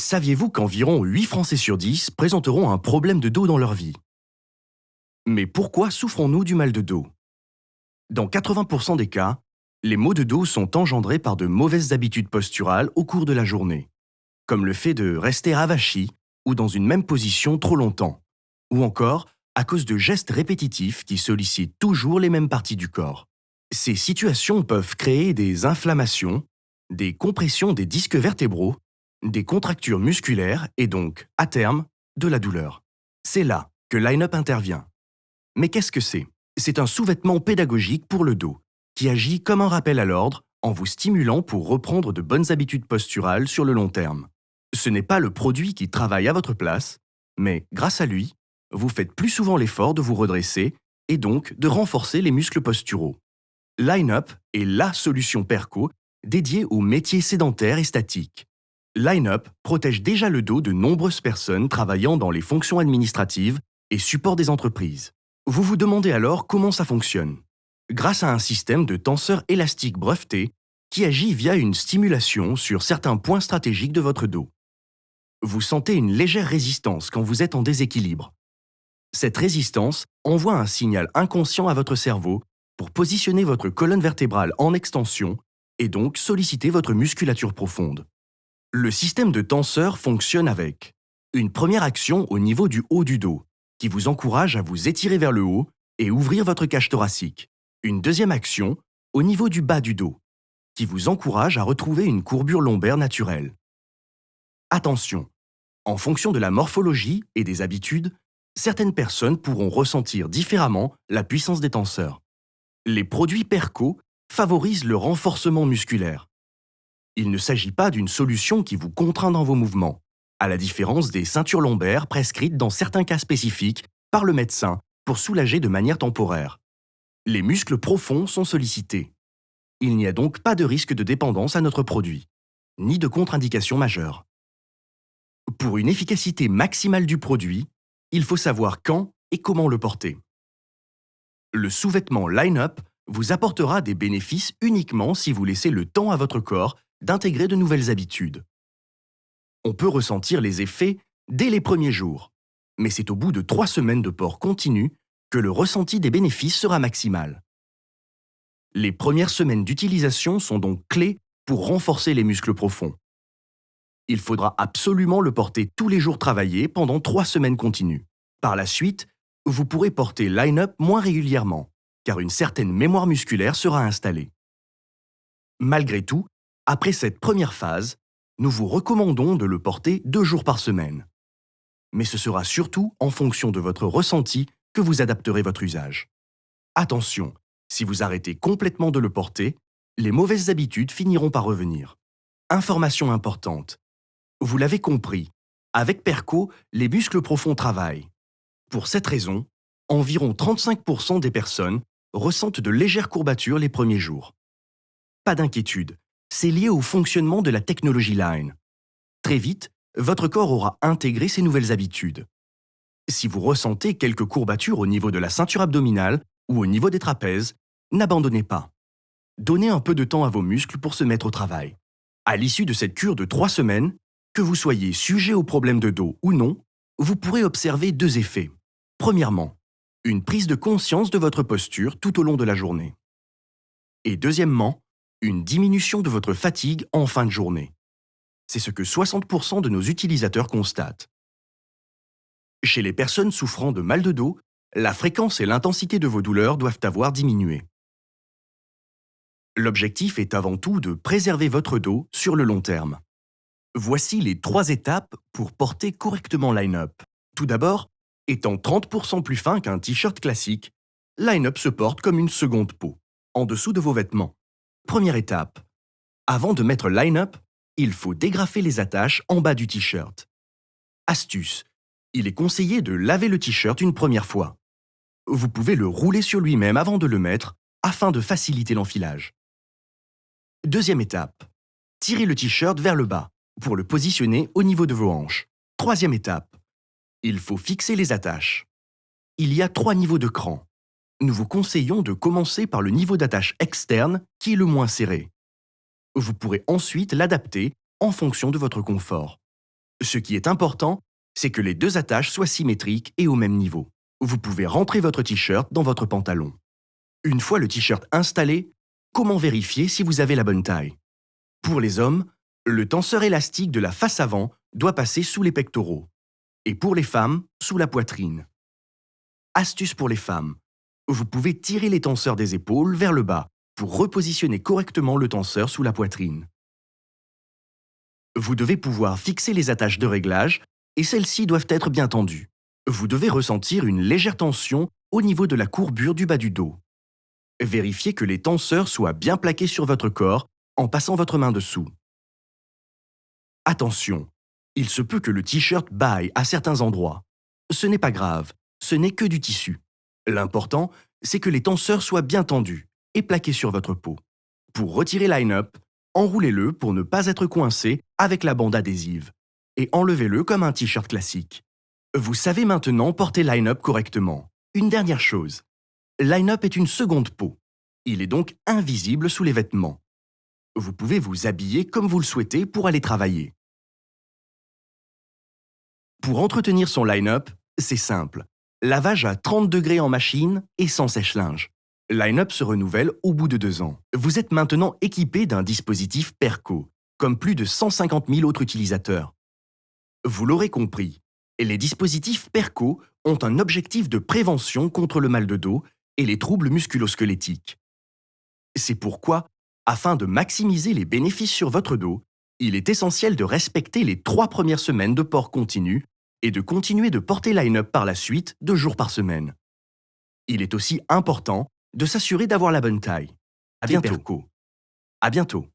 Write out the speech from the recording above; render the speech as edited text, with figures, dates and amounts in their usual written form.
Saviez-vous qu'environ 8 Français sur 10 présenteront un problème de dos dans leur vie? Mais pourquoi souffrons-nous du mal de dos? Dans 80% des cas, les maux de dos sont engendrés par de mauvaises habitudes posturales au cours de la journée, comme le fait de rester avachi ou dans une même position trop longtemps, ou encore à cause de gestes répétitifs qui sollicitent toujours les mêmes parties du corps. Ces situations peuvent créer des inflammations, des compressions des disques vertébraux, des contractures musculaires et donc, à terme, de la douleur. C'est là que Line-Up intervient. Mais qu'est-ce que c'est? C'est un sous-vêtement pédagogique pour le dos, qui agit comme un rappel à l'ordre en vous stimulant pour reprendre de bonnes habitudes posturales sur le long terme. Ce n'est pas le produit qui travaille à votre place, mais grâce à lui, vous faites plus souvent l'effort de vous redresser et donc de renforcer les muscles posturaux. Line-Up est la solution Perco dédiée aux métiers sédentaires et statiques. Line-Up protège déjà le dos de nombreuses personnes travaillant dans les fonctions administratives et support des entreprises. Vous vous demandez alors comment ça fonctionne. Grâce à un système de tenseur élastique breveté qui agit via une stimulation sur certains points stratégiques de votre dos. Vous sentez une légère résistance quand vous êtes en déséquilibre. Cette résistance envoie un signal inconscient à votre cerveau pour positionner votre colonne vertébrale en extension et donc solliciter votre musculature profonde. Le système de tenseur fonctionne avec une première action au niveau du haut du dos, qui vous encourage à vous étirer vers le haut et ouvrir votre cage thoracique. Une deuxième action au niveau du bas du dos, qui vous encourage à retrouver une courbure lombaire naturelle. Attention, en fonction de la morphologie et des habitudes, certaines personnes pourront ressentir différemment la puissance des tenseurs. Les produits Perco favorisent le renforcement musculaire. Il ne s'agit pas d'une solution qui vous contraint dans vos mouvements, à la différence des ceintures lombaires prescrites dans certains cas spécifiques par le médecin pour soulager de manière temporaire. Les muscles profonds sont sollicités. Il n'y a donc pas de risque de dépendance à notre produit, ni de contre-indication majeure. Pour une efficacité maximale du produit, il faut savoir quand et comment le porter. Le sous-vêtement Line-Up vous apportera des bénéfices uniquement si vous laissez le temps à votre corps d'intégrer de nouvelles habitudes. On peut ressentir les effets dès les premiers jours, mais c'est au bout de 3 semaines de port continu que le ressenti des bénéfices sera maximal. Les premières semaines d'utilisation sont donc clés pour renforcer les muscles profonds. Il faudra absolument le porter tous les jours travaillés pendant 3 semaines continues. Par la suite, vous pourrez porter Line-Up moins régulièrement, car une certaine mémoire musculaire sera installée. Malgré tout, après cette première phase, nous vous recommandons de le porter 2 jours par semaine. Mais ce sera surtout en fonction de votre ressenti que vous adapterez votre usage. Attention, si vous arrêtez complètement de le porter, les mauvaises habitudes finiront par revenir. Information importante. Vous l'avez compris, avec Perco, les muscles profonds travaillent. Pour cette raison, environ 35% des personnes ressentent de légères courbatures les premiers jours. Pas d'inquiétude, c'est lié au fonctionnement de la technologie Line. Très vite, votre corps aura intégré ces nouvelles habitudes. Si vous ressentez quelques courbatures au niveau de la ceinture abdominale ou au niveau des trapèzes, n'abandonnez pas. Donnez un peu de temps à vos muscles pour se mettre au travail. À l'issue de cette cure de 3 semaines, que vous soyez sujet aux problèmes de dos ou non, vous pourrez observer 2 effets. Premièrement, une prise de conscience de votre posture tout au long de la journée. Et deuxièmement, une diminution de votre fatigue en fin de journée. C'est ce que 60% de nos utilisateurs constatent. Chez les personnes souffrant de mal de dos, la fréquence et l'intensité de vos douleurs doivent avoir diminué. L'objectif est avant tout de préserver votre dos sur le long terme. Voici les 3 étapes pour porter correctement Line-Up. Tout d'abord, étant 30% plus fin qu'un t-shirt classique, Line-Up se porte comme une seconde peau, en dessous de vos vêtements. Première étape. Avant de mettre Line-Up, il faut dégrafer les attaches en bas du t-shirt. Astuce. Il est conseillé de laver le t-shirt une première fois. Vous pouvez le rouler sur lui-même avant de le mettre, afin de faciliter l'enfilage. Deuxième étape. Tirez le t-shirt vers le bas, pour le positionner au niveau de vos hanches. Troisième étape. Il faut fixer les attaches. Il y a 3 niveaux de cran. Nous vous conseillons de commencer par le niveau d'attache externe qui est le moins serré. Vous pourrez ensuite l'adapter en fonction de votre confort. Ce qui est important, c'est que les deux attaches soient symétriques et au même niveau. Vous pouvez rentrer votre t-shirt dans votre pantalon. Une fois le t-shirt installé, comment vérifier si vous avez la bonne taille? Pour les hommes, le tenseur élastique de la face avant doit passer sous les pectoraux. Et pour les femmes, sous la poitrine. Astuce pour les femmes. Vous pouvez tirer les tenseurs des épaules vers le bas pour repositionner correctement le tenseur sous la poitrine. Vous devez pouvoir fixer les attaches de réglage et celles-ci doivent être bien tendues. Vous devez ressentir une légère tension au niveau de la courbure du bas du dos. Vérifiez que les tenseurs soient bien plaqués sur votre corps en passant votre main dessous. Attention, il se peut que le t-shirt baille à certains endroits. Ce n'est pas grave, ce n'est que du tissu. L'important, c'est que les tenseurs soient bien tendus et plaqués sur votre peau. Pour retirer line-up, enroulez-le pour ne pas être coincé avec la bande adhésive et enlevez-le comme un t-shirt classique. Vous savez maintenant porter line-up correctement. Une dernière chose, line-up est une seconde peau. Il est donc invisible sous les vêtements. Vous pouvez vous habiller comme vous le souhaitez pour aller travailler. Pour entretenir son line-up, c'est simple. Lavage à 30 degrés en machine et sans sèche-linge. Line-up se renouvelle au bout de 2 ans. Vous êtes maintenant équipé d'un dispositif Perco, comme plus de 150 000 autres utilisateurs. Vous l'aurez compris, les dispositifs Perco ont un objectif de prévention contre le mal de dos et les troubles musculo-squelettiques. C'est pourquoi, afin de maximiser les bénéfices sur votre dos, il est essentiel de respecter les 3 premières semaines de port continu et de continuer de porter line-up par la suite 2 jours par semaine. Il est aussi important de s'assurer d'avoir la bonne taille. À bientôt. À bientôt.